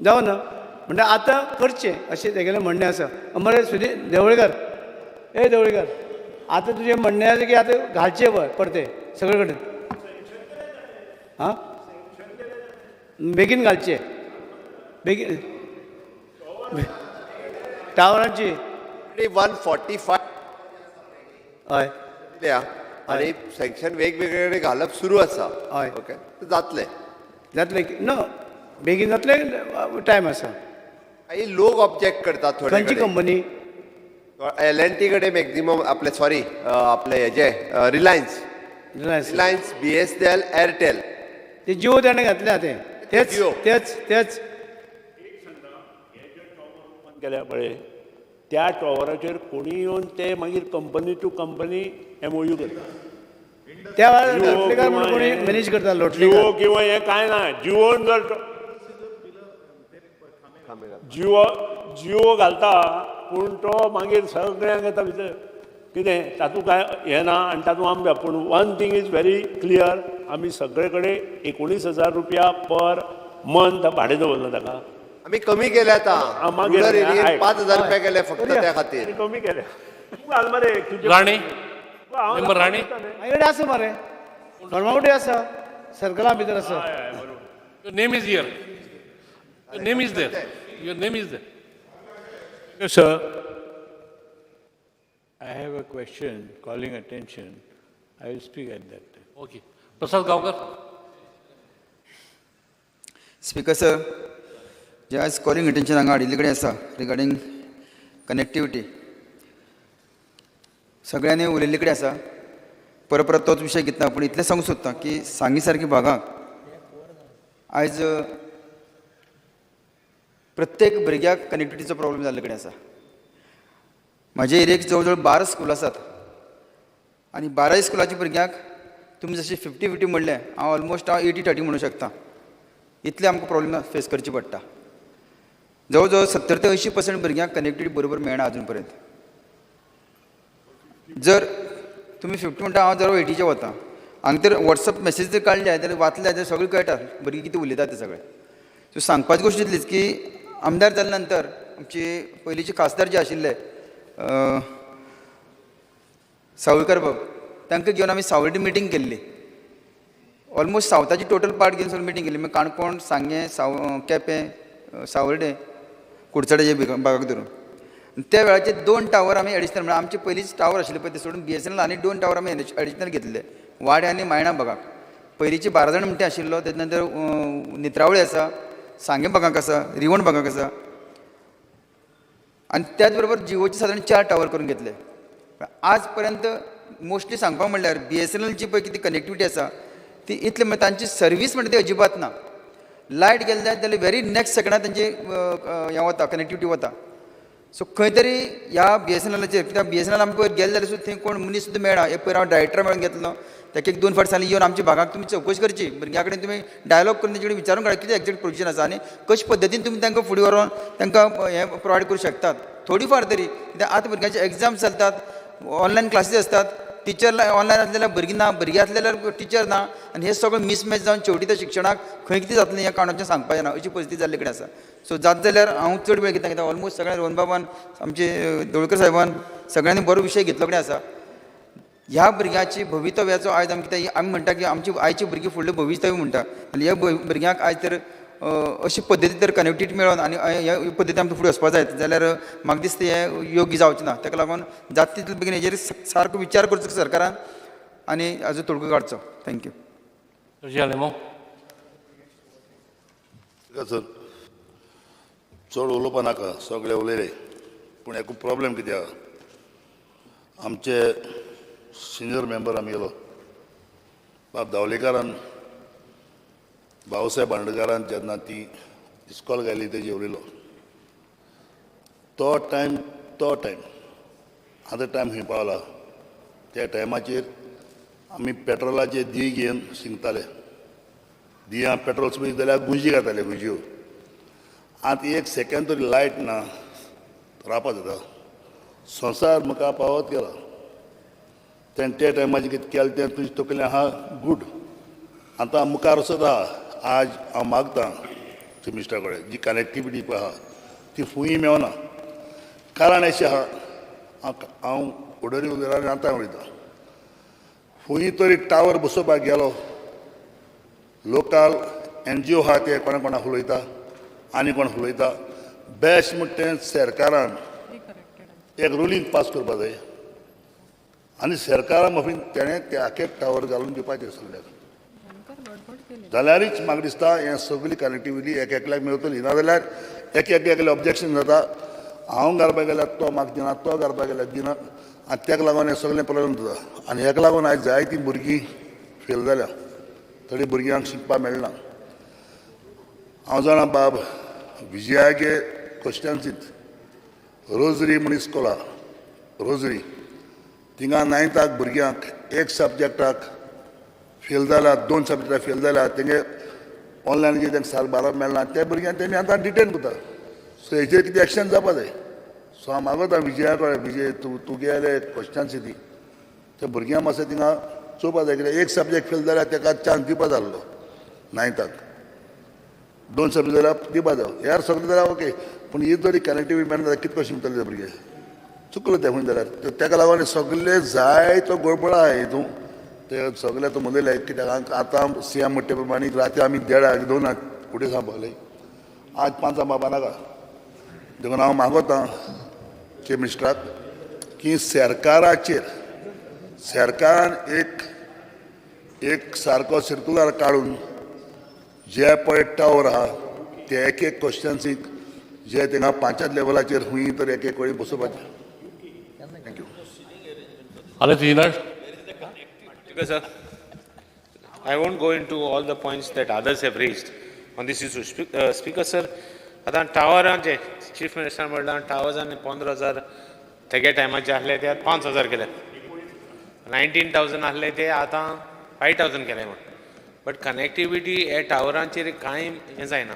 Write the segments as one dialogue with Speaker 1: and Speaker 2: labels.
Speaker 1: जावं ना म्हणजे आतां करचें अशें तेगेलें म्हणणें आसा मरे सुदीर देवळीकर ए देवळीकर आतां तुजें म्हणणें आसा की आतां घालचें पळय परते सगळे कडेन हां बेगीन घालचें बेगीन टावरांची
Speaker 2: 145
Speaker 1: हय
Speaker 2: आणि सँक्शन वेगवेगळे घालप सुरू आसा
Speaker 1: हय
Speaker 2: ओके जातलें
Speaker 1: जातलें न बेगीन जातलें टायम आसा
Speaker 2: काही लोक ऑब्जेक्ट करतात थोडे
Speaker 1: खंयची कंपनी
Speaker 2: L&T कडेन मॅक्झिमम आपले सॉरी आपले हेजे रिलायन्स रिलायन्स BSNL एअरटेल
Speaker 1: ते जिओ ताणें घातल्या तेच
Speaker 2: जिओ.
Speaker 1: तेच तेच
Speaker 3: केल्या पळय त्या टॉवराचेर कोणी येवन ते मागीर कंपनी टू कंपनी MOU करता
Speaker 1: त्या वेळार लोटलीकर म्हणून कोणी मॅनेज करता लोटलीकर
Speaker 3: जिओ किंवा हे काय ना जिओन जर जिओ घालता पूण तो मागीर सगळ्यांक येता भितर कितें तातूंत काय हें ना आनी तातूंत आमकां पूण one thing is very clear आमी सगळे कडेन 19,000 रुपया पर मंथ भाडें दवरलं ताका
Speaker 2: आमी कमी केले आतां
Speaker 3: मागीर
Speaker 2: रुरल एरियेत
Speaker 3: आयक.
Speaker 2: 5,000 रुपया केले फक्त त्या खातीर
Speaker 3: कमी केले घाल मरे
Speaker 4: राणे मेंबर राणे
Speaker 1: माझ्याकडे आसा मरे फर्मागुडी आसा सर्कला भितर आसा
Speaker 4: Your name is here. Your name is there. Your name is there.
Speaker 5: Sir, I have a question calling attention. I will speak at that time.
Speaker 4: Okay. Prasad Gaonkar.
Speaker 6: Speaker sir जे आज कॉलिंग अटेंशन हांगा हाडिल्ले कडेन आसा रिगार्डींग कनेक्टिविटी सगळ्यांनी उलयल्ले कडेन आसा परत परत तोच विशय घेतना पूण इतलें सांगूंक सोदता की सांगी सारकी भागाक आयज प्रत्येक भुरग्याक कनेक्टिविटीचो प्रॉब्लेम जाल्ले कडेन आसा म्हाजे एरियेक जवळ जवळ 12 स्कूल आसात आनी 12 स्कुलाच्या भुरग्यांक तुमी जशें 50-50 म्हणलें हांव ऑलमोस्ट 80-30 म्हणूंक शकता इतले आमकां प्रॉब्लेम फेस करचे पडटा जवळ जवळ 70 ते 80% भुरग्यांक कनेक्टिविटी बरोबर मेळना अजून पर्यंत जर तुमी 50 म्हणटा हांव जर 80चे वता हांगा तर वॉट्सअप मेसेज जर काडले जाल्यार वाचले जाल्यार सगळें कळटा भुरगीं कितें उलयतात तें सगळें सो सांगपाची गोश्ट इतलीच की आमदार जाल्या नंतर आमचे पयलींचे खासदार जे आशिल्ले सावळकर बाब तांकां घेवन आमी सावड्डे मिटींग केल्ली ऑलमोस्ट सावथाची टोटल पार्ट घेवन सगळी मिटींग केल्ली मागीर काणकोण सांगे केपें सावर्डे कुडचड्याचे भागाक धरून त्या वेळाचेर 2 टावर आमी एडिशनल म्हळ्यार आमचे पयलींच टावर आशिल्ले पळय ते सोडून BSNL आनी 2 टावर आमी एडिशनल घेतले वाडे आनी मायणा भागाक पयलींचे 12 जाण म्हणटे आशिल्लो तेजे नंतर नित्रावळी आसा सांगे भागाक आसा रिवण भागाक आसा आनी त्याच बरोबर जिओचे सादारण 4 टावर करून घेतले आज पर्यंत मोस्टली सांगपाक म्हणल्यार BSNLची पळय कितें कनेक्टिविटी आसा ती इतले म्हणजे तांची सर्वीस म्हणटा ती अजिबात ना लायट गेले जाल्यार व्हेरी नेक्स्ट सेकंडार तांची हें वता कनेक्टिविटी वता सो खंय तरी ह्या BSNLचेर कित्याक BSNL आमकां पयर गेले जाल्यार सुद्दां थंय कोण मनीस सुद्दां मेळना एक पयर हांव डायरेक्टर मेळून घेतलो ताका 1-2 फावट सांगली येवन आमच्या भागाक तुमी चवकशी करची भुरग्यां कडेन तुमी डायलॉग करून तेजे कडेन विचारून काडा कितें एक्झॅक्ट प्रोविजन आसा आनी कशे पद्दतीन तुमी तांकां फुडें व्हरोन तांकां हें प्रोवायड करूं शकतात थोडी फार तरी कित्याक आतां भुरग्यांचे एग्जाम्स चलतात ऑनलायन क्लासीस असतात टिचर ऑनलायन आसलेल्या भुरगीं ना भुरगीं आसलेल्यार टिचर ना आनी हे सगळें मिसमॅच जावन शेवटी त्या शिक्षणाक खंय कितें जातलें ह्या कारणाचें सांगपाचें ना अशी परिस्थिती जाल्ले कडेन आसा सो जाता जाल्यार हांव चड वेळ घेता कित्याक ऑलमोस्ट सगळ्या रोहन बाबान आमचे देवळकर साहेबान सगळ्यांनी बरो विशय घेतलो कडेन आसा ह्या भुरग्याची भवितव्याचो आयज आमी कित्याक आमी म्हणटा की आमची आयची भुरगीं फुडलें भवितव्य म्हणटा आनी ह्या भुरग्यांक आयज तर अशी पद्दती तर कनेक्टिविटी मेळोन आनी ह्या पद्दती आमकां फुडें वचपा जाय जाल्यार म्हाका दिसता हें योग्य जावचें ना ताका लागून जाता तितले बेगीन हेजेर सारको विचार करचो सरकारान आनी हाजो तोडगो काडचो थँक्यू
Speaker 7: सर चड उलोवपा नाका सगळे उलयले पूण एकूच प्रॉब्लेम कितें आहा आमचे सिनियर मेंबर आमी गेलो बाब धावलेकारान भाऊसाहेब बांडकारान जेन्ना ती इस्कॉल घाली तेजे उलयलो तो टायम आतां टायम खंय पावला त्या टायमाचेर आमी पेट्रोलाचे दी घेवन शिंगताले दियां पेट्रोल स्पीच जाल्यार गुंजी घाताले गुंज्यो आतां 1 सेकंड तरी लायट ना रावपा जाता संवसार म्हाका पावत गेला तेणें त्या टायमाचेर कितें केलें तें तुजें तकलें आहा गूड आतां मुखार वचत आहा आज हांव मागतां चीफ मिनिस्टरा कडेन जी कनेक्टिविटी पळय आहा ती फुंय मेवना. कारण अशें आहा हांव उडरी उदरान आतां उलयतां फुंय तरी टावर बसोवपाक गेलो लोकल NGO आहा ते कोणा कोणाक उलयता आनी कोण उलयता बेस्ट म्हणटा तें सरकारान एक रुलींग पास करपा जाय आनी सरकारान मफीन तेणें ते आखे टावर घालून दिवपाचें सगळ्याक जाल्यारच म्हाका दिसता हें सगळी कनेक्टिविटी एक एकल्याक मेळटली नाजाल्यार एक ऑब्जेक्शन जाता हांव घालपाक गेल्यार तो म्हाका दिना तो घालपाक गेल्यार दिना आनी ताका लागून हें सगळें प्रॉब्लेम जाता आनी हेका लागून आयज जायतीं भुरगीं फेल जाल्या थोडी भुरग्यांक शिकपाक मेळना. हांव जाणा बाब विजयागे कॉन्स्टिट्युएन्सींत रोजरी म्हूण इस्कॉल आहा रोजरी थिंगा 9th भुरग्यांक एक सब्जेक्टाक फेल जाला 2 सब्जेक्टाक फेल जाला तेंगे ऑनलायन कितें तांकां सारको बारप मेळना त्या भुरग्यांक तेमी आतां डिटेन करता. सो हेजेर कितें एक्शन जावपा जाय. सो हांव मागता विजया कडेन विजय तूं गेले कॉन्स्टिट्युएन्सी ती त्या भुरग्यांक मातशें थिंगा चोवपा जाय कित्याक एक सब्जेक्ट फेल जाल्यार ताका चान्स दिवपा जाय आसलो 9th 2 सब्जेक्ट जाल्यार दिवपा जाय यार सगळें जाल्यार ओके पूण ही जरी कनेक्टिविटी मेळना जाल्यार कितको शिकतले ते भुरगे चुकलो ते खंय जाल्यार ताका लागून सगळे जाय तो गडबड आहा हितून ते सगळे तो म्हणले कित्याक आतां CM म्हणटे प्रमाणे राती आमी 1:30 2 फुडें सांबाळले आज 5 बाबा नाका देखून हांव मागोतां चीफ मिनिस्टराक की सरकारान एक सारको सर्कुलर काडून जे पळय टावर आहा ते एक कॉन्स्टिट्युएन्सीक जे थिंगा 5 लेवलाचेर खंय तर एक वेळी बसोवपाचें. Thank you.
Speaker 4: Alex Jinard.
Speaker 8: Because, sir, I won't go into all the points that others have raised on this issue. Speaker, sir, आता टावरांचे चीफ मिनिस्टर म्हणला टावर्सांनी 15,000 तेगे टायमाचे आसले ते 5,000 केले 19,000 आसले ते आतां 5,000 केले म्हण. बट कनेक्टिविटी हे टावरांचेर कांय हें जायना.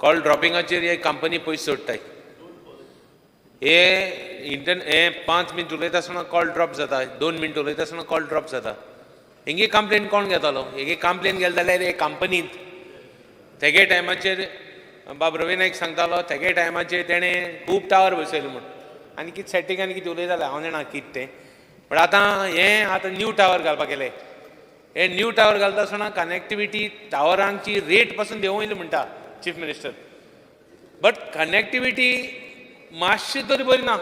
Speaker 8: कॉल ड्रॉपिंगाचेर हे कंपनी पयशे सोडटाय. हे 5 मिनट उलयता आसतना कॉल ड्रॉप जाता 2 मिनट उलयता आसतना कॉल ड्रॉप जाता. हेंगे कंप्लेन कोण घेतालो हेगे कंप्लेन गेले जाल्यार हे कंपनींत तेगे टायमाचेर बाब रवी नायक सांगतालो तेगे टायमाचेर तेणें खूब टावर बसयले म्हूण आनी कितें सेटिंग आनी कितें उलयताले हांव जाणा कितें तें. बट आतां न्यू टावर घालपाक गेले हे न्यू टावर घालता आसतना कनेक्टिविटी टावरांची रेट पासून देंवयली म्हणटा चीफ मिनिस्टर. बट कनेक्टिविटी मातशी तरी बरी ना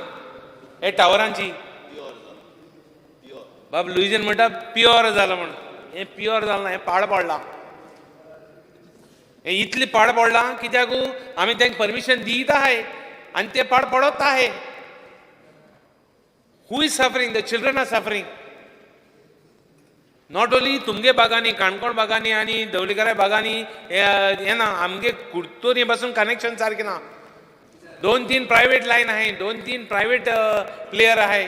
Speaker 8: हे टावरांची. बाब लुईजन म्हणटा प्युअर जालां म्हण हें प्युअर जालें ना हें पाड पडलां. हें इतलें पाड पडलां कित्याक आमी तांकां परमिशन दीत आहाय आनी तें पाड पडत आहे. Who is suffering the children are suffering. Not only तुमगे बागांनी काणकोण बागांनी आनी धवळीकरा बागांनी हें ना आमगे कुर्तोरी पासून कनेक्शन सारकें ना. 2-3 प्रायवेट लायन आहाय 2-3 प्रायवेट प्लेयर आहाय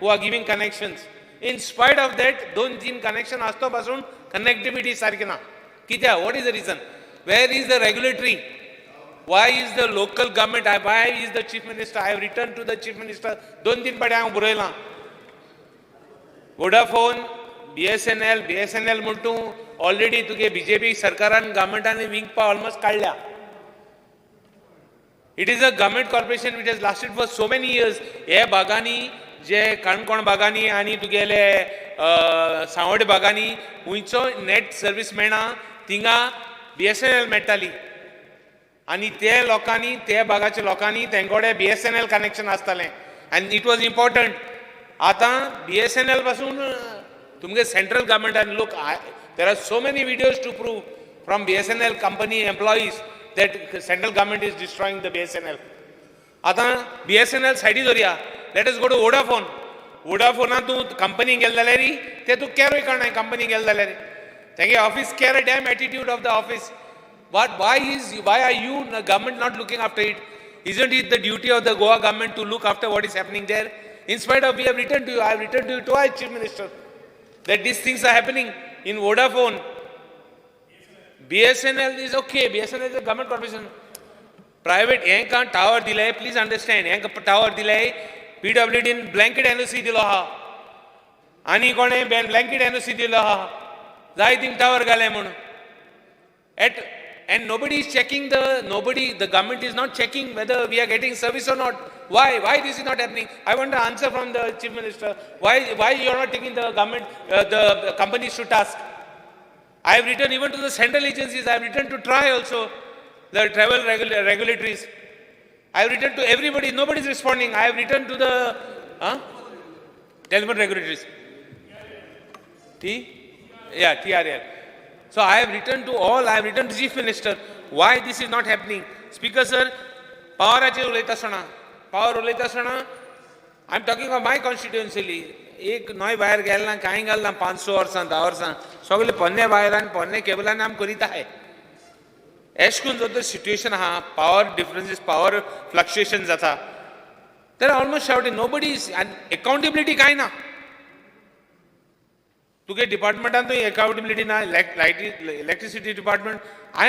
Speaker 8: who are giving connections. In spite of that 2-3 connection आसतो पासून कनेक्टिविटी सारकी ना. कित्याक what is the reason where is the regulatory why is the local government why is the chief minister I have return to the chief minister 2-3 पाटी हांव बरयलां. Vodafone BSNL म्हणटू already तुगे BJP सरकारान गव्हर्मेंटान विकपा ऑलमोस्ट काडल्या. It is a government corporation which has lasted for so many years. हे बागांनी जे काणकोण बागांनी आनी तुगेले सांवड्डे बागांनी खंयचो नेट सर्वीस मेळना थिंगा BSNL मेळटाली आनी ते लोकांनी ते बागाच्या लोकांनी तेंकोडे BSNL कनेक्शन आसतालें आनी इट वॉज इम्पॉर्टंट. आतां BSNL पासून तुमगे सेंट्रल गव्हर्मेंटान लोक there are so many videos to prove from BSNL company employees that central government is destroying the BSNL. आता BSNL साइडी दवरया. Let us go to Vodafone. वोडाफोनात तूं कंपनी गेले जाल्यार ते तूं कॅरूय करना कंपनी गेले जाल्यार तेगे office care a dam attitude of the office. Why are you government not looking after it? Isn't it the duty of the Goa government to look after what is happening there? In spite of we have written to you, I have written to you twice, Chief Minister, that these things are happening in Vodafone. BSNL is okay. BSNL is a government corporation. Private यांका tower दिले please understand यांका tower दिले PWD blanket NOC दिलो हा आनी कोणे blanket NOC दिलो हा जाय थिंग टावर घाले म्हणून eight and nobody is checking the government is not checking whether we are getting service or not. Why this is not happening? I want an answer from the Chief Minister. Why you are not taking the government, the companies to task? I have written even to the central agencies, I have written to TRAI also, the travel regulatories. I have written to everybody, nobody is responding. I have written to the telephone regulatories. TRL. So I have written to all, I have written to Chief Minister, why this is not happening. Speaker sir, power उलयता आसतना, I am talking of my constituency. एक नॉय भायर गेलना कांय घालना 500 वर्सां 10 वर्सां सगळे पोन्ने भायर आनी पोन्ने केबलांनी आमी करीत आहाय. एश करून जो तर सिट्युएशन आहा, पावर डिफरन्सीस, पावर फ्लक्चुएशन जाता, there are almost shouting, nobody is, आनी अकाउंटेबिलिटी कांय ना. तुगे डिपार्टमेंटान अकाउंटेबिलिटी ना, electricity department. I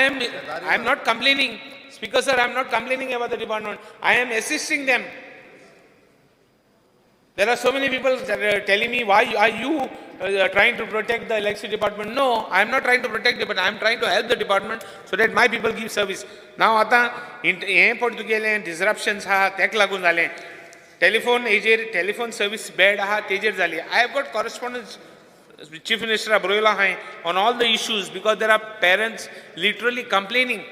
Speaker 8: am not complaining, Speaker sir, I am not complaining about the department. I am assisting them. There are so many people telling me, why are you trying to protect the electricity department? No, I am not trying to protect it, but I am trying to help the department so that my people give service. Now, हे पडत गेले disruptions आहा, तेक लागून जाले. telephone service bad आहा, तेजेर जाली. I have got correspondence. Chief Minister Abroila hai on all the issues because there are parents literally complaining.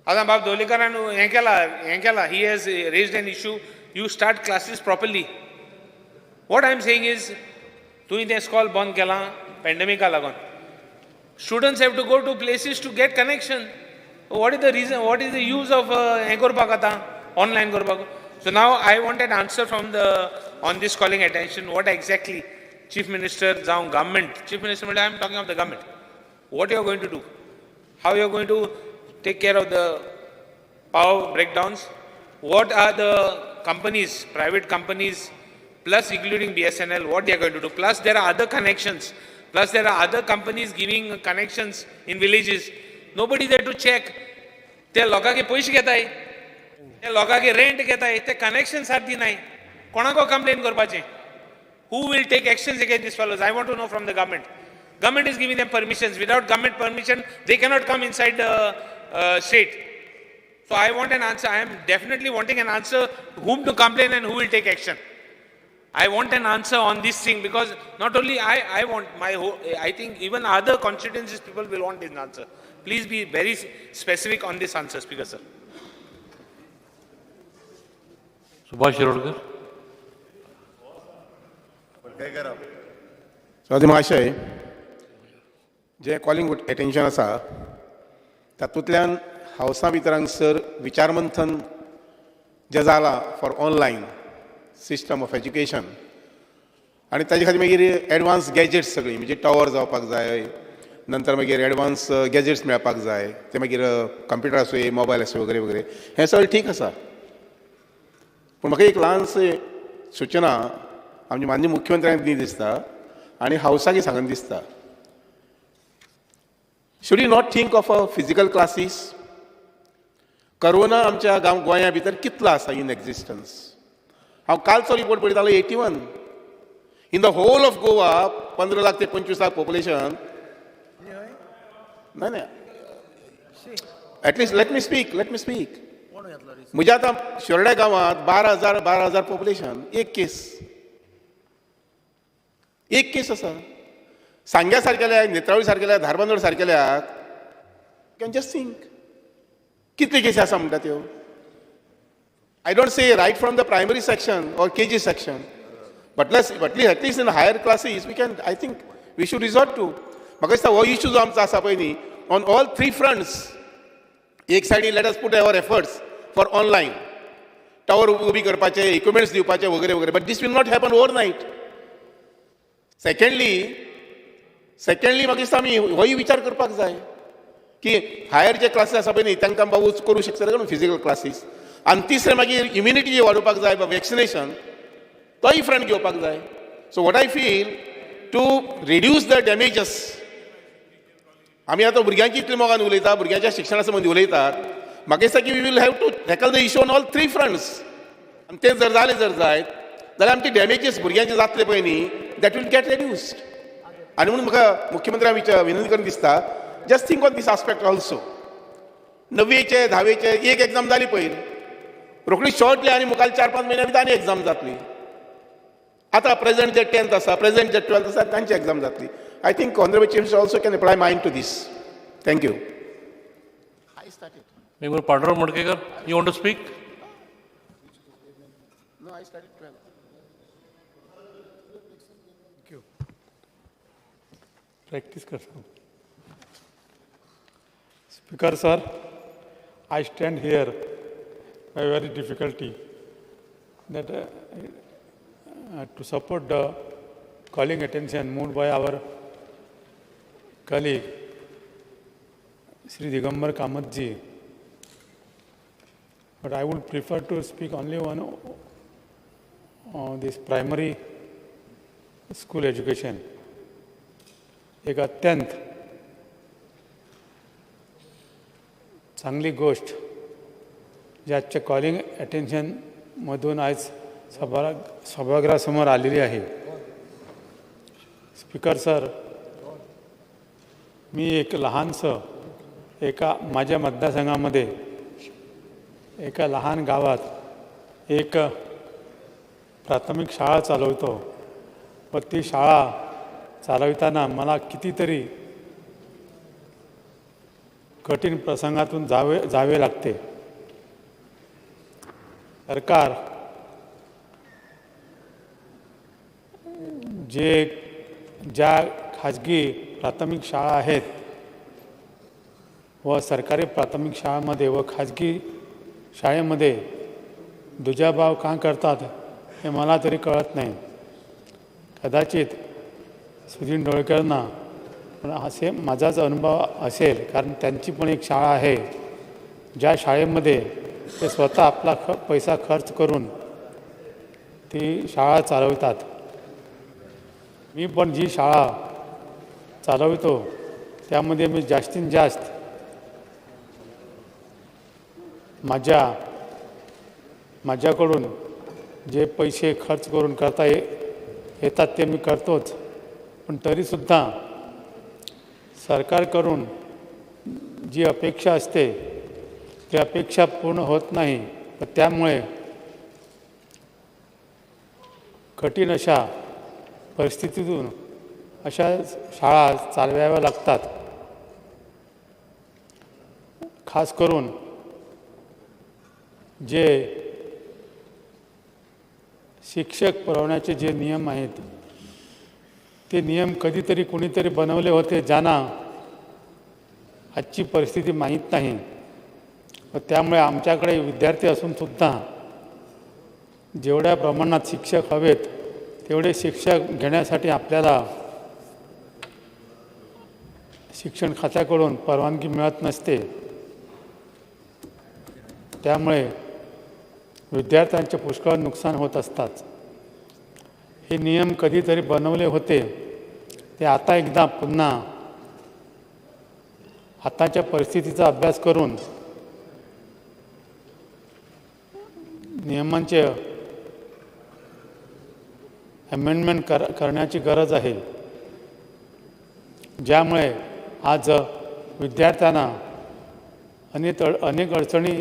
Speaker 8: Adam Bab Dolikaran Yankala, he has raised an issue. You start classes properly. What I am saying is, tu in the school bond kela pandemic alagon. Students have to go to places to get connection. What is the reason? What is the use of online Gorbaka? So now I want an answer from on this calling attention. What exactly? Chief Minister, government. Chief Minister, I am talking of the government. What you are going to do? How you are going to take care of the power breakdowns? What are the companies, private companies, plus including BSNL, what they are going to do? Plus there are other connections. Plus there are other companies giving connections in villages. Nobody there to check. They loga ke paise घेताय. They loga ke rent घेताय. They connections are dinai. Konako complain करपाचे. Who will take actions against these fellows? I want to know from the government. Government is giving them permissions. Without government permission, they cannot come inside the state. So I want an answer. I am definitely wanting an answer whom to complain and who will take action. I want an answer on this thing because not only I want I think even other constituencies people will want this answer. Please be very specific on this answer, Speaker sir.
Speaker 4: Subhash Shirodkar.
Speaker 9: Swati महाशय, जे calling attention आसा तातूंतल्यान हावसा भितरांसर विचारमंथन जे जालां for online system of education आनी ताजे खातीर मागीर एडवान्स गॅजेट्स सगळीं म्हणजे टावर जावपाक जाय, नंतर मागीर एडवान्स गॅजेट्स मेळपाक जाय, ते मागीर कंप्युटर आसूं मोबायल आसूं वगैरे वगैरे हें सगळें ठीक आसा. पूण म्हाका एक ल्हानशी सूचना आमच्या माननीय मुख्यमंत्र्यांक दी दिसता आनी हावसाक सांगन दिसता. Should you not think of a physical classes? Corona आमच्या गोंया भितर कितलो आसा इन एक्झिस्टन्स? हांव कालचो रिपोर्ट पळयतालो 81. In the whole of Goa 15 lakh ते 25 लाख पॉप्युलेशन. नाही ॲटलिस्ट लेट मी स्पीक. म्हज्या आतां शिरोड्या गांवांत 12,000 पॉप्युलेशन, एक केस आसा. सांग्या सारकेल्या, नेत्रावळी सारकेल्या, धारबांदोड सारकेल्या कॅन जस्ट थिंक कितले केसी आसा म्हणटा त्यो. I don't say right from the primary section or KG section, but at least in higher classes we can, I think we should resort to. म्हाका दिसता हो इश्यू जो आमचो आसा पळय न्ही, ऑन ऑल 3 फ्रंट्स. एक सायडीन let us put our efforts for online, tower उबी करपाचे, इक्विपमेंट्स दिवपाचे वगैरे वगैरे, but these will not happen overnight. Secondly म्हाका दिसता आमी होय विचार करपाक जाय की हायर जे क्लासीस आसा पळय न्ही तांकां बाबू करूं शकता काय फिजिकल क्लासीस. आनी तिसरें मागीर इम्युनिटी जी वाडोवपाक जाय, वॅक्सिनेशन, तोय फ्रंट घेवपाक जाय. So what I feel to reduce the damages. आमी आतां भुरग्यांची इतले मोगान उलयता, भुरग्यांच्या शिक्षणा संबंदी उलयतात. म्हाका दिसता की we will have to tackle the issue on all 3 fronts. आनी ते जर जालें जायत जाल्यार आमचे डॅमेजीस भुरग्यांचे जातले पळय न्ही, दॅट वील गेट रेड्यूस्ड. आनी म्हणून म्हाका मुख्यमंत्र्याक विनंती करून दिसता just think of this aspect also. 9वीचे 10वीचे एक एग्जाम जाली पळय, रोखडी शॉर्टली आनी मुखाल 4-5 म्हयन्या भितर आनी एग्जाम जातली. आतां प्रेझेंट जे 10th आसा, प्रेझेंट जे 12th आसा, तांची एग्जाम जातली. I think honourable chief minister also can apply mind to these. Thank you.
Speaker 4: Member Pandurav Madkekar, you want to speak?
Speaker 5: Practice kar sakun. Speaker sir, I stand here by very difficulty that to support the calling attention moved by our colleague Sri Digambar Kamath ji. But I would prefer to speak only on this primary school education. एक अत्यंत चांगली गोष्ट जी आजच्या calling अटेन्शनमधून आज सभागृहासमोर आलेली आहे. Speaker sir, मी एक लहानसं एका माझ्या मतदारसंघामध्ये एका लहान गावात एक प्राथमिक शाळा चालवतो व ती शाळा चालविताना मला कितीतरी कठीण प्रसंगातून जावे लागते. सरकार ज्या खाजगी प्राथमिक शाळा आहेत व सरकारी प्राथमिक शाळांमध्ये व खाजगी शाळेमध्ये दुजाभाव का करतात हे मला तरी कळत नाही. कदाचित सुधीर डोळकरांना पण असे माझाच अनुभव असेल, कारण त्यांची पण एक शाळा आहे ज्या शाळेमध्ये ते स्वतः आपला पैसा खर्च करून ती शाळा चालवतात. मी पण जी शाळा चालवितो त्यामध्ये मी जास्तीत जास्त माझ्याकडून जे पैसे खर्च करून करता येतात ते मी करतोच, पण तरीसुद्धा सरकारकडून जी अपेक्षा असते ती अपेक्षा पूर्ण होत नाही. तर त्यामुळे कठीण अशा परिस्थितीतून अशा शाळा चालवाव्या लागतात. खास करून जे शिक्षक पुरवण्याचे जे नियम आहेत ते नियम कधीतरी कुणीतरी बनवले होते ज्यांना आजची परिस्थिती माहीत नाही. त्यामुळे आमच्याकडे विद्यार्थी असूनसुद्धा जेवढ्या प्रमाणात शिक्षक हवेत तेवढे शिक्षक घेण्यासाठी आपल्याला शिक्षण खात्याकडून परवानगी मिळत नसते. त्यामुळे विद्यार्थ्यांचे पुष्कळ नुकसान होत असतात. हे नियम कधीतरी बनवले होते ते आता एकदा पुन्हा आताच्या परिस्थितीचा अभ्यास करून नियमांचे अमेंडमेंट करण्याची गरज आहे, ज्यामुळे आज विद्यार्थ्यांना अनेक अडचणी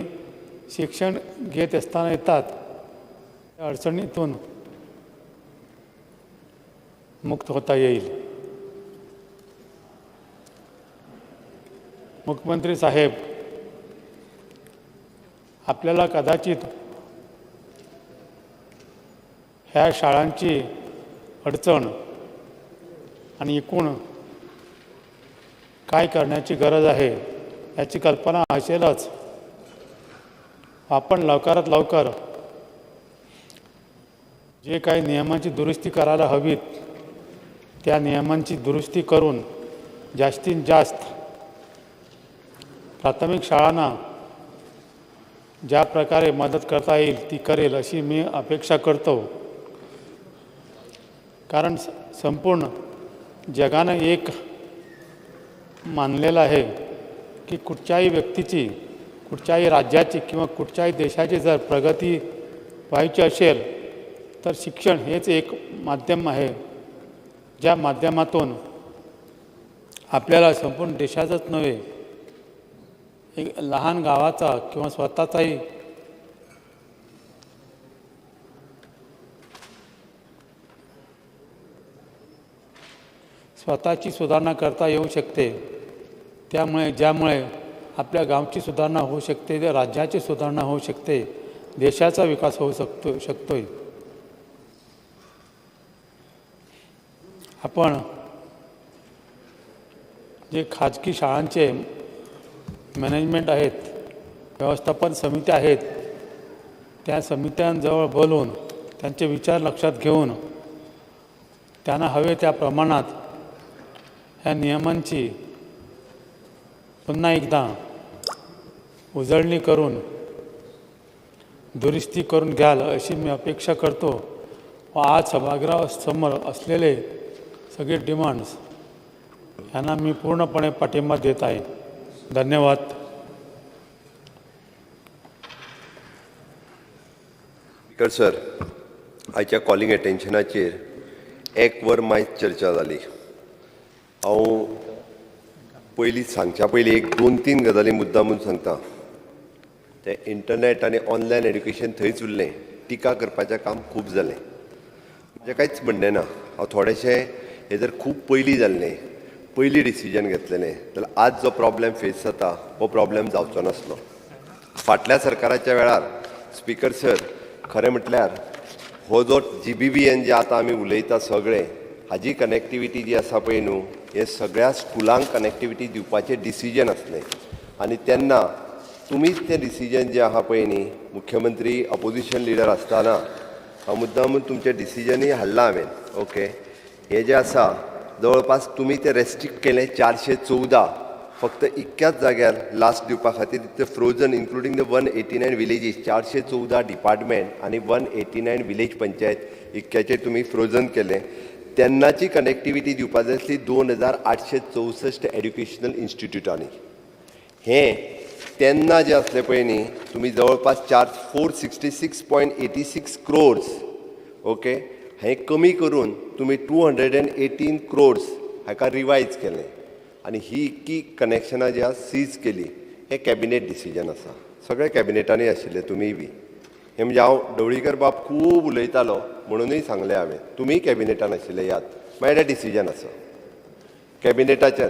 Speaker 5: शिक्षण घेत असताना येतात. त्या अडचणीतून मुक्त होता येईल. मुख्यमंत्री साहेब, आपल्याला कदाचित ह्या शाळांची अडचण आणि एकूण काय करण्याची गरज आहे याची कल्पना असेलच. आपण लवकरात लवकर जे काही नियमांची दुरुस्ती करायला हवीत त्या नियमांची दुरुस्ती करून जास्तीत जास्त प्राथमिक शाळांना ज्या प्रकारे मदत करता येईल ती करेल अशी मी अपेक्षा करतो. कारण संपूर्ण जगानं एक मानलेलं आहे की कुठच्याही व्यक्तीची, कुठच्याही राज्याची किंवा कुठच्याही देशाची जर प्रगती व्हायची असेल तर शिक्षण हेच एक माध्यम आहे, ज्या माध्यमातून आपल्याला संपूर्ण देशाचंच नव्हे, एक लहान गावाचा किंवा स्वतःचाही स्वतःची सुधारणा करता येऊ शकते. ज्यामुळे आपल्या गावची सुधारणा होऊ शकते, राज्याची सुधारणा होऊ शकते, देशाचा विकास होऊ शकतोय. आपण जे खाजगी शाळांचे मॅनेजमेंट आहेत, व्यवस्थापन समित्या आहेत, त्या समित्यांजवळ बोलवून त्यांचे विचार लक्षात घेऊन त्यांना हवे त्या प्रमाणात ह्या नियमांची पुन्हा एकदा उजळणी करून दुरुस्ती करून घ्याल अशी मी अपेक्षा करतो. व आज सभागृहासमोर असलेले सगळे डिमांड्स यांना मी पूर्णपणे पाठिंबा देत आहे. धन्यवाद.
Speaker 2: स्पीकर सर, आयच्या कॉलिंग एटेन्शनाचेर 1 वर मायज चर्चा जाली. हांव पयलीं सांगच्या पयलीं 1-2-3 गजाली मुद्दामून सांगता. ते इंटरनेट आनी ऑनलायन एड्युकेशन थंयच उरलें, टिका करपाचें काम खूब जालें. म्हणजे कांयच म्हणणें ना. हांव थोडेशें हें जर खूब पयलीं जाल्लें, पयलीं डिसिजन घेतलेलें जाल्यार आज जो प्रॉब्लेम फेस जाता हो प्रॉब्लेम जावचो नासलो. फाटल्या सरकाराच्या वेळार स्पीकर सर, खरें म्हटल्यार हो जो GBBN जे आतां आमी उलयता सगळे, हाजी कनेक्टिविटी जी आसा पळय न्हू, हे सगळ्या स्कुलांक कनेक्टिविटी दिवपाचें डिसिजन आसलें. आनी तेन्ना तुमीच तें डिसिजन जें आहा पळय न्ही, मुख्यमंत्री अपोजिशन लिडर आसतना हांव मुद्दामून तुमचें डिसिजनूय हाडलां हांवें. ओके, हें जें आसा जवळपास तुमी तें रेस्ट्रिक्ट केलें 414 फक्त इतक्याच जाग्यार लास्ट दिवपा खातीर. ते frozen including the 189 villages, 414 department आनी 189 विलेज पंचायत इतक्याचेर तुमी फ्रोजन केलें. तेन्नाची कनेक्टिविटी दिवपाक जाय आसली 2864 एड्युकेशनल इन्स्टिट्युटांनी. हें तेन्ना जें आसलें पळय न्ही, तुमी जवळपास 466.86 crores, ओके, हें कमी करून तुमी 218 crores हाका रिवायज केलें. आनी ही इतकी कनेक्शनां जी आसा सीज केली. हें कॅबिनेट डिसिजन आसा, सगळ्या कॅबिनेटांनी आशिल्लें, तुमीय बी. हें म्हणजे हांव ढवळीकर बाब खूब उलयतालो म्हणूनय सांगलें हांवें. तुमीय कॅबिनेटान आशिल्ले याद. मागीर हें डिसिजन आसा कॅबिनेटाचें.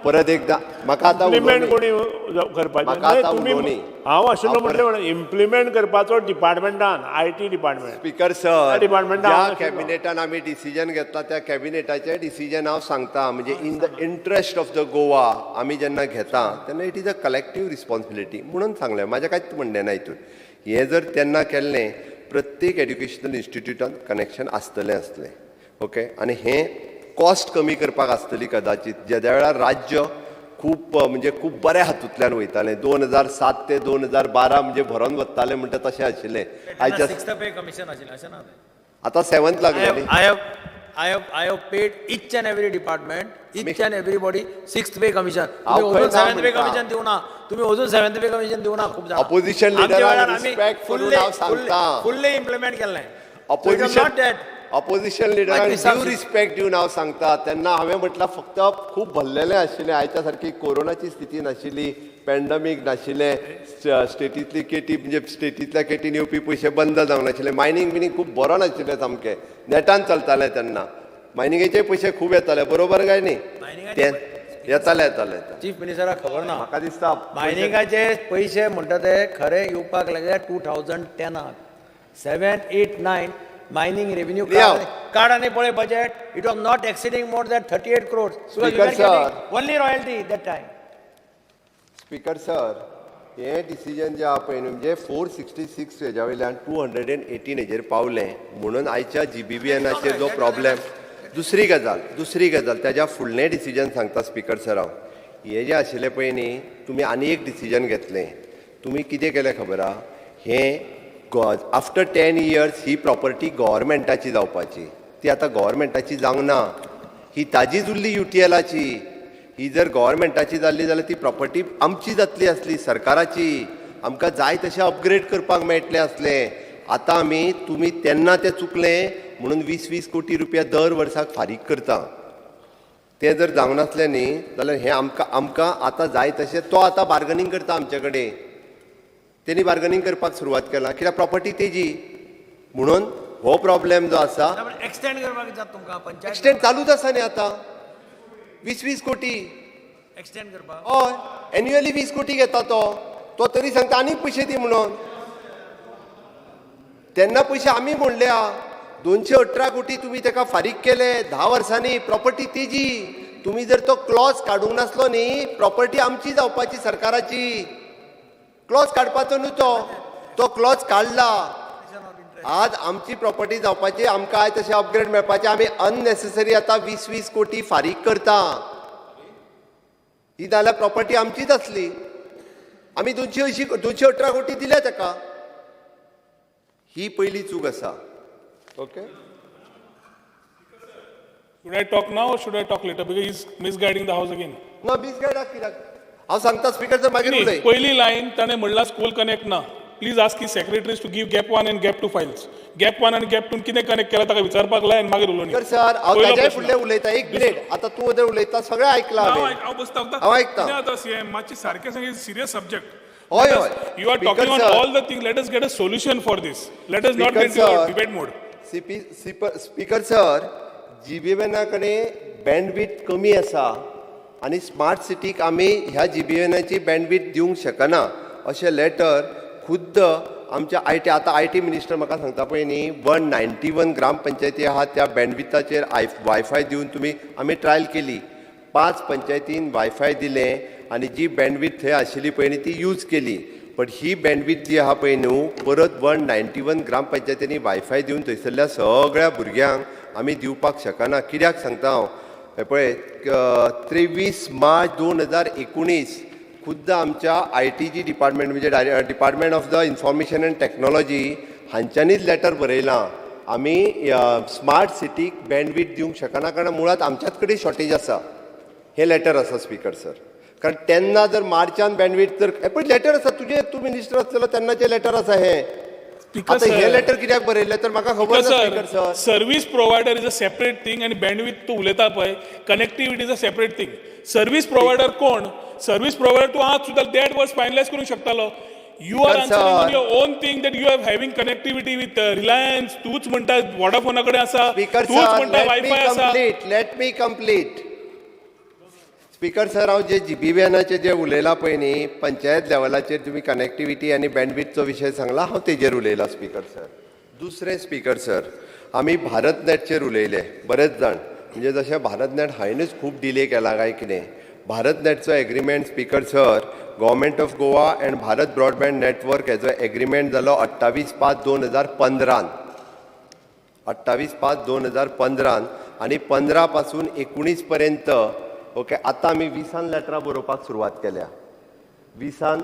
Speaker 2: परत एकदां म्हाका आतां
Speaker 3: इम्प्लिमेंट कोणी
Speaker 2: म्हाका
Speaker 3: करपाचें
Speaker 2: आतां
Speaker 3: तुमी.
Speaker 2: उलोवनी.
Speaker 3: हांव आशिल्लो म्हटलें इम्प्लिमेंट करपाचो डिपार्टमेंटान, IT डिपार्टमेंट.
Speaker 2: स्पीकर सर,
Speaker 3: डिपार्टमेंटान
Speaker 2: ज्या कॅबिनेटान आमी डिसिजन घेतला त्या कॅबिनेटाचें डिसिजन हांव सांगता. म्हणजे in the interest of the Goa आमी जेन्ना घेता तेन्ना it is a collective responsibility म्हणून सांगलें. म्हाजें कांयच म्हणणें ना हितून. हें जर तेन्ना केल्लें प्रत्येक एड्युकेशनल इन्स्टिट्युटान कनेक्शन आसतलें. ओके, आनी हें कॉस्ट कमी करपाक आसतली कदाचित. ज्या वेळार राज्य खूब म्हणजे खूब बऱ्या हातूंतल्यान वयतालें. 2007 ते 2012 म्हणजे भरोन वतालें म्हणटा तशें आशिल्लें. आयच्या आतां 7th लागलेली.
Speaker 10: I have paid each and every department, each and everybody 6th pay commission.
Speaker 2: हांव
Speaker 10: तुम्ही अजून
Speaker 2: खंय
Speaker 10: 7th pay
Speaker 2: म्हणटा.
Speaker 10: commission दिवना. तुम्ही अजून 7th pay commission दिवना. खूप जाण
Speaker 2: Opposition leader respect करून हांव सांगता.
Speaker 10: फुल्ली इम्प्लिमेंट केलें.
Speaker 2: ऑपोजिशन लिडराक ड्यू रिस्पेक्ट दिवन हांव सांगता. तेन्ना हांवें म्हटलां फक्त खूब भरलेलें आशिल्लें. आयच्या सारकी कोरोनाची स्थिती नाशिल्ली, पॅन्डमीक नाशिल्लें, स्टेटींतली केटी म्हणजे स्टेटींतल्या केटीन येवपी पयशे बंद जावंक नाशिल्ले, मायनींग बिनींग खूब बरो नाशिल्लें सामकें, नेटान चलतालें तेन्ना. मायनिंगेचे पयशे खूब येताले, बरोबर काय न्ही? येताले.
Speaker 10: चीफ मिनिस्टराक खबर ना.
Speaker 2: म्हाका दिसता
Speaker 10: मायनिंगाचे पयशे म्हणटा ते खरे येवपाक लागले 2010 7, 8, 9 मायनिंग रेव्हेन्यू कार्ड आणि पळय budget. It was not exceeding more than 38 crores. Only royalty that time.
Speaker 2: Speaker sir, हे डिसिजन जे आहा पळय न्हू, म्हणजे 466 हेज्या वयल्यान 218 हेजेर पावलें म्हणून आयच्या GBBNाचेर जो प्रॉब्लेम. दुसरी गजाल त्याच्या फुडलें डिसिजन सांगता स्पीकर सर हांव. हे जें आशिल्लें पळय न्ही, तुमी आनी एक डिसिजन घेतलें. तुमी कितें केलें खबर आहा? हें आफ्टर 10 years ही प्रॉपर्टी गव्हर्मेंटाची जावपाची. ती आतां गव्हर्मेंटाची जावंक ना. ही ताजीच उरली UTLची. ही जर गव्हर्मेंटाची जाल्ली जाल्यार ती प्रॉपर्टी आमची जातली आसली, सरकाराची. आमकां जाय तशें अपग्रेड करपाक मेळटलें आसलें. आतां आमी तुमी तेन्ना तें चुकलें म्हणून 20-20 कोटी रुपया दर वर्साक फारीक करता. तें जर जावं नासलें न्ही जाल्यार हें आमकां आतां जाय तशें तो आतां बार्गनींग करता आमचे कडेन. तेणी बार्गनींग करपाक सुरवात केला कित्याक प्रॉपर्टी तेजी म्हणून हो प्रॉब्लेम जो आसा
Speaker 10: एक्सटेंड करपाक जाता तुमकां पंचायत
Speaker 2: एक्सटेंड चालूच आसा न्ही आतां 20-20 कोटी.
Speaker 10: एक्सटेंड करपाक
Speaker 2: हय एन्युअली 20 कोटी घेता तो तरी सांगता आनीक पयशे दी म्हणून. तेन्ना पयशे आमी मोडल्या 218 कोटी तुमी ताका फारीक केले 10 वर्सांनी. प्रॉपर्टी तेजी. तुमी जर तो क्लॉज काडूंक नासलो न्ही प्रॉपर्टी आमची जावपाची सरकाराची. क्लॉज काडपाचो न्हू तो क्लॉज काडला. आज आमची प्रॉपर्टी जावपाची आमकां आयज तशें अपग्रेड मेळपाचें आमी अननेसेसरी आतां 20-20 कोटी फारीक करता. ही जाल्यार प्रॉपर्टी आमचीच आसली. आमी 218 कोटी दिल्या ताका. ही पयली चूक आसा. Okay.
Speaker 11: Should I talk now or should I talk later? Because he's misguiding the house again.
Speaker 2: ना बिस्गायडाक कित्याक हांव सांगता स्पीकर जर मागीर उलय.
Speaker 11: पहिली लाईन ताणें म्हणला स्कूल कनेक्ट ना. Please ask the secretaries to give gap 1 and gap 2 files. Gap 1 आनी गॅप 2 कितें कनेक्ट केला ताका विचारपाक लाय आनी मागीर उलोवनी.
Speaker 2: सर हांव ताज्याय फुडलें उलयतां. एक मिनीट आतां तूं जर उलयता सगळें आयकलां हांवें.
Speaker 11: हांव बसता
Speaker 2: हांव आयकतां.
Speaker 11: आतां सीएम मातशें सारकें सांग सिरियस सब्जेक्ट.
Speaker 2: हय हय.
Speaker 11: You are talking on all the things. Let us get a solution for this. Let us not get into a debate mode.
Speaker 2: Speaker sir GBN कडेन बँडविड्थ कमी आसा आनी स्मार्ट सिटीक आमी ह्या GBNची बँडविड्थ दिवंक शकना अशें लेटर खुद्द आमच्या आतां IT मिनिस्टर म्हाका सांगता पळय न्ही 191 ग्रामपंचायती आहा त्या बँडविड्थाचेर वायफाय दिवन तुमी आमी ट्रायल केली. 5 पंचायतीन वायफाय दिलें आनी जी बँडविड्थ थंय आशिल्ली पळय न्ही ती यूज केली. बट ही बँडविड्थ जी आहा पळय न्हू परत 191 ग्रामपंचायतींनी वायफाय दिवन थंयसरल्या सगळ्या भुरग्यांक आमी दिवपाक शकना. कित्याक सांगता हांव हे पळय 23 मार्च 2019 खुद्द आमच्या ITG डिपार्टमेंट म्हणजे department of the information and technology हांच्यांनीच लेटर बरयलां आमी स्मार्ट सिटीक बँडविड्थ दिवंक शकना कारण मुळात आमच्याच कडेन शॉर्टेज आसा. हे लेटर आसा स्पीकर सर. कारण तेन्ना जर मार्चान बँडविड्थ जर पळय लेटर आसा तूं मिनिस्टर आसलेलो तेन्नाचें लेटर आसा हें. आतां हे लेटर कित्याक बरयलें तर म्हाका खबर ना speaker sir.
Speaker 11: Service provider is a separate thing आणि बँडविड्थ तूं उलयता पळय connectivity is a separate thing. Service provider कोण? सर्व्हिस प्रोवायडर तूं आज सुद्दां दॅट वर्स फायनलायज करूंक शकतालो. You are answering on your own thing that you are having connectivity with Reliance. तूच म्हणटा वोडाफोना कडेन आसा. तूच म्हणटा वायफाय आसा.
Speaker 2: Let me complete. Speaker sir हांव जे GBNचे जे उलयलां पळय न्ही पंचायत लेवलाचेर तुमी कनेक्टिविटी आनी बँडविड्थचो विशय सांगला हांव तेजेर उलयलां स्पीकर सर. दुसरें स्पीकर सर आमी भारत नेटचेर उलयले बरेच जाण म्हणजे जशें भारत नेट हांवेंनूच खूब डिले केला काय कितें. भारत नेटचो agreement speaker sir government of Goa and Bharat broadband network हेजो एग्रीमेंट जालो 28/5/2015. 28/5/2015 आनी 15 पासून 19 पर्यंत. ओके. आतां आमी 20 लेटरां बरोवपाक सुरवात केल्या. 20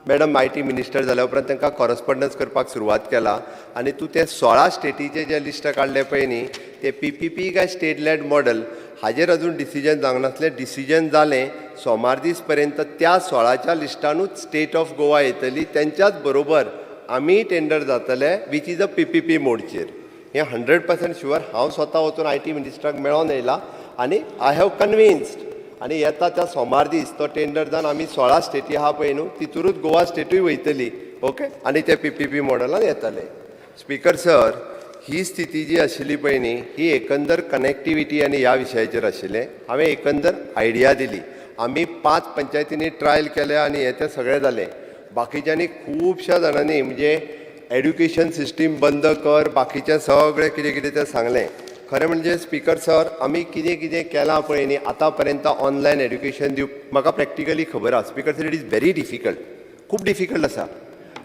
Speaker 2: मॅडम IT मिनिस्टर जाल्या उपरांत तांकां कॉरस्पॉन्डन्स करपाक सुरवात केला आनी तूं ते 16 स्टेटीचे जे लिस्ट काडले पळय न्ही ते PPP काय स्टेट लेड मॉडल हाजेर अजून डिसिजन जावंक नासलें. डिसिजन जालें सोमार दीस पर्यंत त्या 16च्या लिस्टानूच स्टेट ऑफ गोवा येतली तेंच्याच बरोबर आमी टेंडर जातले वीच इज अ PPP मोडचेर. हें 100% शुअर. हांव स्वता वचून IT मिनिस्टराक मेळोन येयला आनी आय हॅव कन्विन्स्ड. आनी येता त्या सोमार दीस तो टेंडर जावन आमी 16 स्टेटी आहा पळय न्हू तितूरूच गोवा स्टेटूय वयतली. ओके. आनी ते PPP मॉडलान येतले. स्पीकर सर ही स्थिती जी आशिल्ली पळय न्ही ही एकंदर कनेक्टिविटी आनी ह्या विशयाचेर आशिल्लें. हांवें एकंदर आयडिया दिली. आमी 5 पंचायतींनी ट्रायल केले आनी हें तें सगळें जालें. बाकीच्यांनी खुबश्या जाणांनी म्हणजे एड्युकेशन सिस्टीम बंद कर बाकीचें सगळें कितें कितें तें सांगलें. खरें म्हणजे स्पीकर सर आमी कितें कितें केलां पळय न्ही आतां पर्यंत ऑनलायन एड्युकेशन दिवप म्हाका प्रॅक्टिकली खबर आसा. Speaker sir it is very difficult. खूब डिफिकल्ट आसा.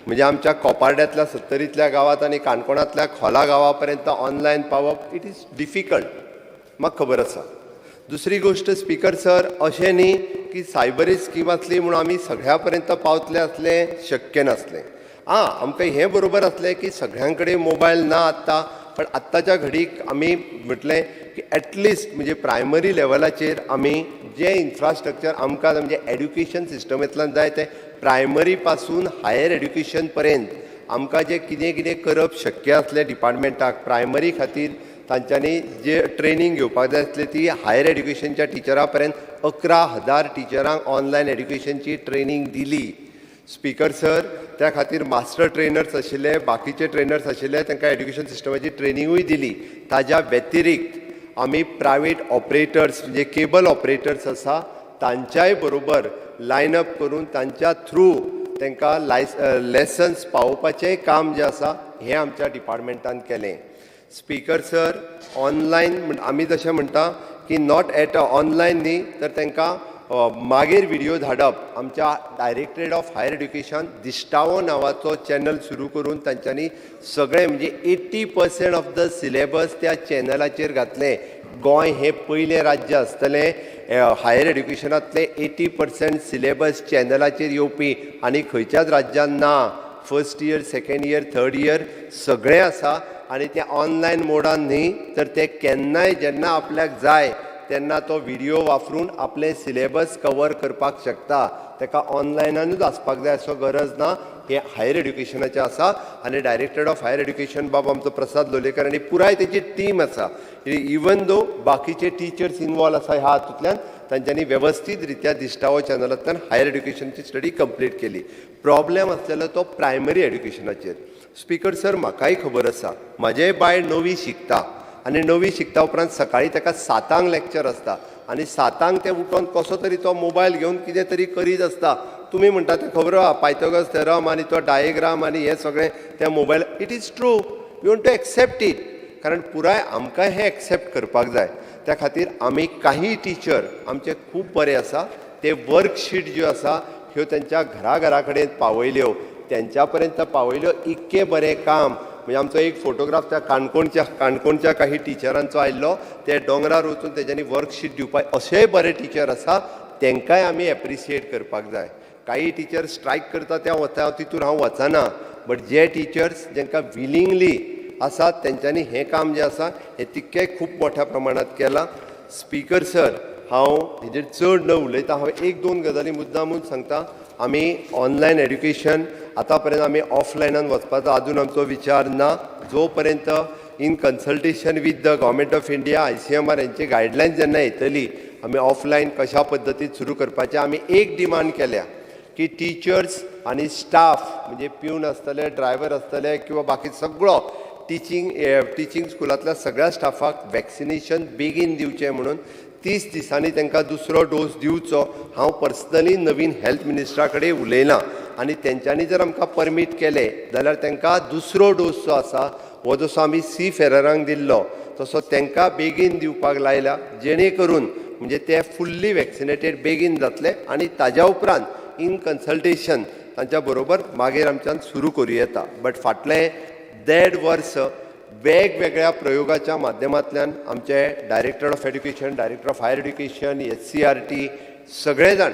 Speaker 2: म्हणजे आमच्या कोपारड्यातल्या 70 गावात आनी काणकोणांतल्या खोला गांवा पर्यंत ऑनलायन पावप इट इज डिफिकल्ट. म्हाका खबर आसा. दुसरी गोष्ट स्पीकर सर अशें न्ही की सायबरी स्कीम आसली म्हणून आमी सगळ्या पर्यंत पावतले आसलें शक्य नासलें. आमकां हें बरोबर आसलें की सगळ्यां कडेन मोबायल ना आत्तां पण आत्ताच्या घडीक आमी म्हटलें की एटलिस्ट म्हणजे प्रायमरी लेवलाचेर आमी जे इन्फ्रास्ट्रक्चर आमकां म्हणजे एड्युकेशन सिस्टमांतल्यान जाय तें प्रायमरी पासून हायर एड्युकेशन पर्यंत आमकां जें कितें कितें करप शक्य आसलें डिपार्टमेंटाक प्रायमरी खातीर तांच्यांनी जे ट्रेनींग घेवपाक जाय आसली ती हायर एड्युकेशनच्या टिचरां पर्यंत 11,000 टिचरांक ऑनलायन एड्युकेशनची ट्रेनींग दिली. स्पीकर सर, त्या खातीर मास्टर ट्रेनर्स आशिल्ले, बाकीचे ट्रेनर्स आशिल्ले, तांकां एड्युकेशन सिस्टमाची ट्रेनिंगूय दिली. ताज्या व्यतिरिक्त आमी प्रायवेट ऑपरेटर्स म्हणजे केबल ऑपरेटर्स आसा तांच्याय बरोबर लायन अप करून तांच्या थ्रू तांकां लेसन्स पावोवपाचेंय काम जें आसा हें आमच्या डिपार्टमेंटान केलें. स्पीकर सर, ऑनलायन आमी जशें म्हणटा की नॉट एट ऑनलायन न्ही तर तांकां मागीर व्हिडिओ धाडप. आमच्या डायरेक्टरेट ऑफ हायर एड्युकेशन दिश्टावो नांवाचो चॅनल सुरू करून तांच्यांनी सगळें म्हणजे 80% ऑफ द सिलेबस त्या चॅनलाचेर घातलें. गोंय हें पयलें राज्य आसतलें हायर एड्युकेशनांतलें 80% सिलेबस चॅनलाचेर येवपी आनी खंयच्याच राज्यान ना. First year, second year, third year सगळें आसा आनी तें ऑनलायन मोडान न्ही तर तें केन्नाय जेन्ना आपल्याक जाय तेन्ना तो व्हिडिओ वापरून आपलें सिलेबस कवर करपाक शकता. ताका ऑनलायनानूच आसपाक जाय असो गरज ना. हें हायर एड्युकेशनाचें आसा आनी डायरेक्टर ऑफ हायर एड्युकेशन बाब आमचो प्रसाद लोलयेकर आनी पुराय तेची टीम आसा. इवन दो बाकीचे टिचर्स इनवॉल्व आसा ह्या हातूंतल्यान तांच्यांनी वेवस्थीत रित्या दिश्टावो चॅनलांतल्यान हायर एड्युकेशनची स्टडी कंप्लीट केली. प्रॉब्लेम आसलेलो तो प्रायमरी एड्युकेशनाचेर. स्पीकर सर, म्हाकाय खबर आसा, म्हाजेय बायल 9वी शिकता आनी 9वी शिकता उपरांत सकाळीं ताका 7 लॅक्चर आसता आनी 7 ते उठोन कसो तरी तो मोबायल घेवन कितें तरी करीत आसता. तुमी म्हणटा तें खबर आहा, पायथागोरस थेरम आनी तो डायग्राम आनी हें सगळें त्या mobile. It is true, we want to accept it. कारण पुराय आमकां हें एक्सेप्ट करपाक जाय. त्या खातीर आमी काही टिचर आमचे खूब बरे आसा, ते वर्कशीट ज्यो आसा ह्यो तेंच्या घरा कडेन पावयल्यो, त्यांच्या पर्यंत पावयल्यो. इतकें बरें काम. म्हणजे आमचो एक फोटोग्राफ त्या काणकोणच्या काही टिचरांचो आयिल्लो. ते दोंगरार वचून तेच्यांनी वर्कशीट दिवपाक अशेय बरे टिचर आसा, तांकांय आमी एप्रिशिएट करपाक जाय. काही टिचर स्ट्रायक करता त्या तितून हांव वचना, बट जे टिचर्स जांकां विलिंगली आसात तेंच्यांनी हें काम जें आसा हें तितकेंय खूब मोठ्या प्रमाणात केलां. स्पीकर सर, हांव हेजेर चड न उलयता, हांव 1-2 गजाली मुद्दामून सांगता. आमी ऑनलायन एड्युकेशन आतां पर्यंत आमी ऑफलायनान वचपाचो आजून आमचो विचार ना. जो पर्यंत in consultation with the government of India ICMR यांची गायडलायन्स जेन्ना येतली आमी ऑफलायन कशा पद्दतीन सुरू करपाचें आमी एक डिमांड केल्या की टिचर्स आनी स्टाफ म्हणजे प्यून आसतले, ड्रायव्हर आसतले किंवा बाकी सगळो टिचींग स्कुलांतल्या सगळ्या स्टाफाक वॅक्सिनेशन बेगीन दिवचें म्हणून 30 दिसांनी तांकां दुसरो डोस दिवचो. हांव पर्सनली नवीन हेल्थ मिनिस्टरा कडेन उलयलां आनी तेंच्यांनी जर आमकां परमीट केलें जाल्यार तांकां दुसरो डोस जो आसा हो जसो आमी सीफेररांक दिल्लो तसो तांकां बेगीन दिवपाक लायला, जेणे करून म्हणजे ते फुल्ली वॅक्सिनेटेड बेगीन जातले आनी ताज्या उपरांत इन कन्सल्टेशन तांच्या बरोबर मागीर आमच्यान सुरू करूं येता. बट फाटलें 1.5 वर्स वेगवेगळ्या प्रयोगाच्या माध्यमांतल्यान आमचे director of education, director of higher education, SCRT सगळे जाण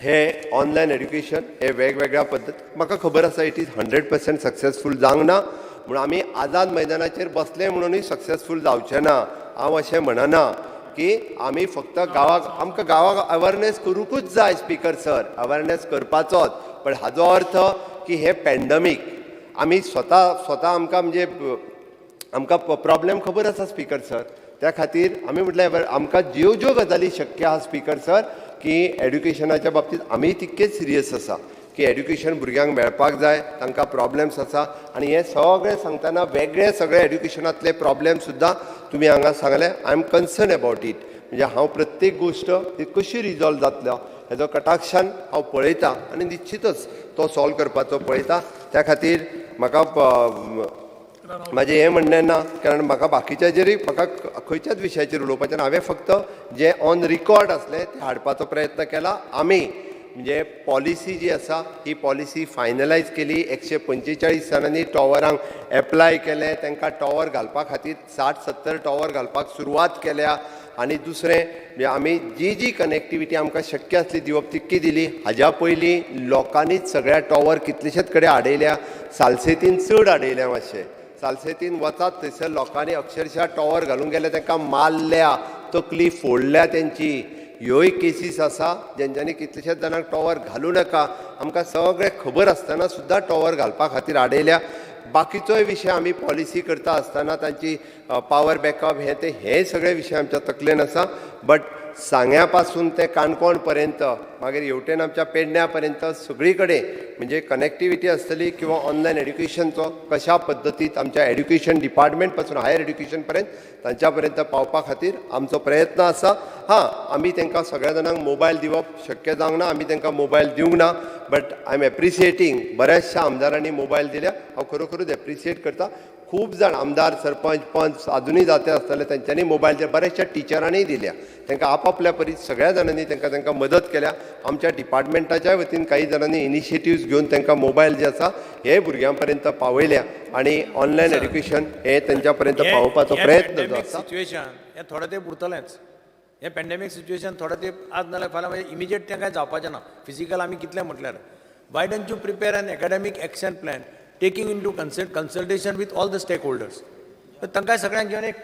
Speaker 2: हे ऑनलायन एड्युकेशन हे वेगवेगळ्या पद्दत म्हाका खबर आसा इट इज 100% सक्सेसफूल जावंक ना. म्हणून आमी आझाद मैदानाचेर बसले म्हणूनय सक्सेसफूल जावचें ना. हांव अशें म्हणना की आमी फक्त आमकां गांवाक अवेरनेस करूंकूच जाय. स्पीकर सर, अवेरनेस करपाचोच. पण हाजो अर्थ की हे पॅन्डमीक आमी स्वता आमकां म्हणजे आमकां प्रॉब्लेम खबर आसा स्पीकर सर. त्या खातीर आमी म्हटलें आमकां ज्यो गजाली शक्य आहा स्पीकर सर की एड्युकेशनाच्या बाबतींत आमी तितकेच सिरियस आसा की एड्युकेशन भुरग्यांक मेळपाक जाय, तांकां प्रॉब्लेम्स आसा आनी हे सगळें सांगतना वेगळे सगळे एड्युकेशनांतले प्रॉब्लेम सुद्दां तुमी हांगा सांगले. I am concern about it. म्हणजे हांव प्रत्येक गोश्ट ती कशी रिजॉल्व जातलो हेजो कटाक्षान हांव पळयतां आनी निश्चितच तो सॉल्व करपाचो पळयतां. त्या खातीर म्हाका म्हाजें हें म्हणणें ना, कारण म्हाका बाकीच्याचेरूय म्हाका खंयच्याच विशयाचेर उलोवपाचें ना. हांवें फक्त जे ऑन रिकॉर्ड आसलें तें हाडपाचो प्रयत्न केला. आमी म्हणजे पॉलिसी जी आसा ही पॉलिसी फायनलायज केली. 145 जाणांनी टॉवरांक एप्लाय केले, तांकां टॉवर घालपा खातीर 60-70 टॉवर घालपाक सुरवात केल्या. आनी दुसरें म्हणजे आमी जी कनेक्टिविटी आमकां शक्य आसली दिवप तितकी दिली. हाज्या पयलीं लोकांनीच सगळ्या टॉवर कितलेशेच कडेन आडयल्या. सालसेतीन चड आडयल्या मातशें. सालसेतीन वचात थंयसर लोकांनी अक्षरशः टॉवर घालूंक गेले, तांकां मारल्या, तकली फोडल्या तेंची. ह्योय केसीस आसा जेंच्यांनी कितलेशेच जाणांक टॉवर घालूं नाका आमकां सगळें खबर आसतना सुद्दां टॉवर घालपा खातीर आडयल्या. बाकीचोय विशय आमी पॉलिसी करता आसतना तांची पावर बॅकअप हे सगळे विशय आमच्या तकलेन आसा. बट सांग्या पासून ते काणकोण पर्यंत मागीर हेवटेन आमच्या पेडण्या पर्यंत सगळी कडेन म्हणजे कनेक्टिविटी आसतली किंवा ऑनलायन एड्युकेशनचो कशा पद्दतीत आमच्या एड्युकेशन डिपार्टमेंट पासून हायर एड्युकेशन पर्यंत तांच्या पर्यंत पावपा खातीर आमचो प्रयत्न आसा. हां, आमी तांकां सगळ्या जाणांक मोबायल दिवप शक्य जावंक ना, आमी तांकां मोबायल दिवंक ना. बट आय एम एप्रिसिएटींग बऱ्याचशा आमदारांनी मोबायल दिल्या, हांव खरोखरूच एप्रिसिएट करता. खूब जाण आमदार सरपंच पंच अजुनूय जाते आसतले तांच्यांनी मोबायल दिले, बऱ्याचशा टिचरांनीय दिल्या. तांकां आपापल्या परी सगळ्या जाणांनी तांकां मदत केल्या. आमच्या डिपार्टमेंटाच्या वतीन काही जाणांनी इनिशिएटिव्स घेवन तांकां मोबायल जे आसा हे भुरग्यां पर्यंत पावयल्या आणि ऑनलायन एड्युकेशन हे तांच्या पर्यंत पावोवपाचो प्रयत्न जो आसा.
Speaker 10: सिच्युएशन हे थोडे तेंप उरतलेंच. हे पॅन्डेमीक सिच्युएशन थोडे तेंप आज नाल्यार फाल्यां म्हणजे इमिजिएट तें कांय जावपाचें ना. फिजिकल आमी कितलें म्हटल्यार why don't you prepare an academic action plan taking into consultation with all the stakeholders. तर तांकां सगळ्यांक घेवन एक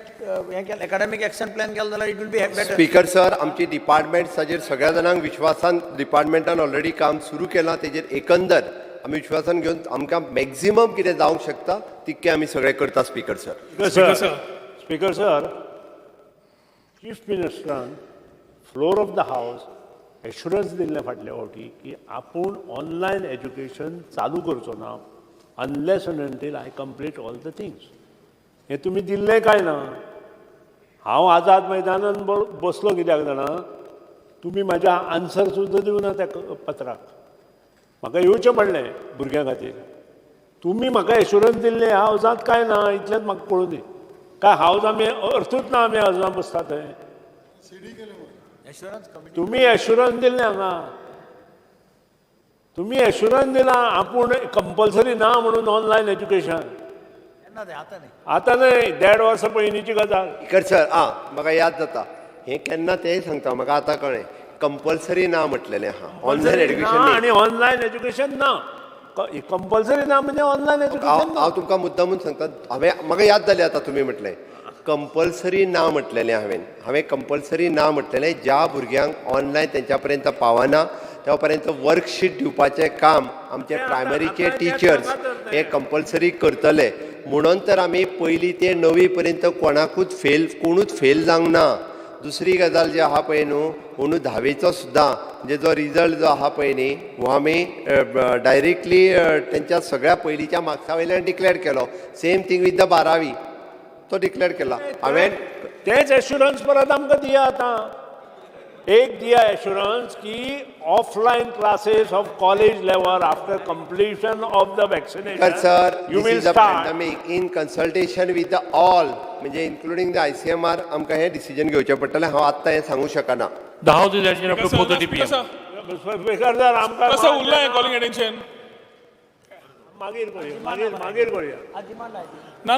Speaker 10: हें केलें एकाडेमीक एक्शन प्लॅन केलो जाल्यार it will be better.
Speaker 2: Speaker sir, आमची डिपार्टमेंट ताजेर सगळ्या जाणांक विश्वासान डिपार्टमेंटान ऑलरेडी काम सुरू केलां. तेजेर एकंदर आमी विश्वासान घेवन आमकां मॅक्झिमम कितें जावंक शकता तितकें आमी सगळें करता. Speaker sir.
Speaker 3: Speaker sir, chief मिनिस्टरान floor of the house assurance दिल्ले फाटल्या फावटी की आपूण ऑनलायन एज्युकेशन चालू करचो ना unless and until I complete all the things. हे तुम्ही दिल्ले काय ना. हांव आझाद मैदानान बसलो कित्याक जाणा, तुम्ही म्हाज्या आन्सर सुद्दां दिवना त्या पत्राक. म्हाका येवचें पडलें भुरग्यां खातीर. तुम्ही म्हाका एश्युरन्स दिल्ले हांव जात काय ना इतलेंच म्हाका कळूं दी. काय हावज आमी अर्थूच ना आमी हावजां बसता थंय. तुम्ही एश्युरन्स दिल्ले हांगा. तुम्ही एश्युरन्स दिला आपूण कंपल्सरी ना म्हणून ऑनलायन एज्युकेशन. आतां न्हय, 1.5 वर्सां पयलींची गजाल.
Speaker 2: स्पीकर सर, म्हाका याद जाता हें केन्ना तेंय सांगता म्हाका आतां कळ्ळें. कंपल्सरी ना म्हटलेलें आहा ऑनलायन एड्युकेशन
Speaker 3: आणि ऑनलायन एज्युकेशन ना. कंपल्सरी ना म्हणजे ऑनलायन एज्युकेशन.
Speaker 2: हांव तुमकां मुद्दामून सांगता. म्हाका याद जालें आतां तुमी म्हटलें कंपल्सरी ना म्हटलेलें. हांवें कंपल्सरी ना म्हटलेलें ज्या भुरग्यांक ऑनलायन तेंच्या पर्यंत पावना त्या पर्यंत वर्कशीट दिवपाचें काम आमचे प्रायमरीचे टिचर्स हे कंपल्सरी करतले. म्हणून तर आमी पयलीं ते 9वी पर्यंत कोणूच फेल जावंक ना. दुसरी गजाल जी आहा पळय न्हू, अंदू 10वीचो सुद्दां म्हणजे जो रिजल्ट जो आहा पळय न्ही हो आमी डायरेक्टली तेंच्या सगळ्या पयलींच्या मार्क्सा वयल्यान डिक्लेअर केलो. सेम थिंग विथ द 12वी तो डिक्लेअर केला. हांवें
Speaker 3: तेच एश्युरन्स परत आमकां दिया. आतां एक दिया एश्युरन्स की offline classes of college level after completion of the vaccination
Speaker 2: sir
Speaker 3: you will start
Speaker 2: in consultation with the all म्हणजे इन्क्लुडींग द ICMR आमकां हें डिसिजन घेवचें पडटलें. हांव आत्तां हें सांगूंक शकना.
Speaker 4: The House is adjourned up to 4:30 p.m.
Speaker 3: Speaker sir आमकां
Speaker 11: कसं उरलं आहे कॉलिंग अटेन्शन.
Speaker 3: मागीर करूया.
Speaker 11: ना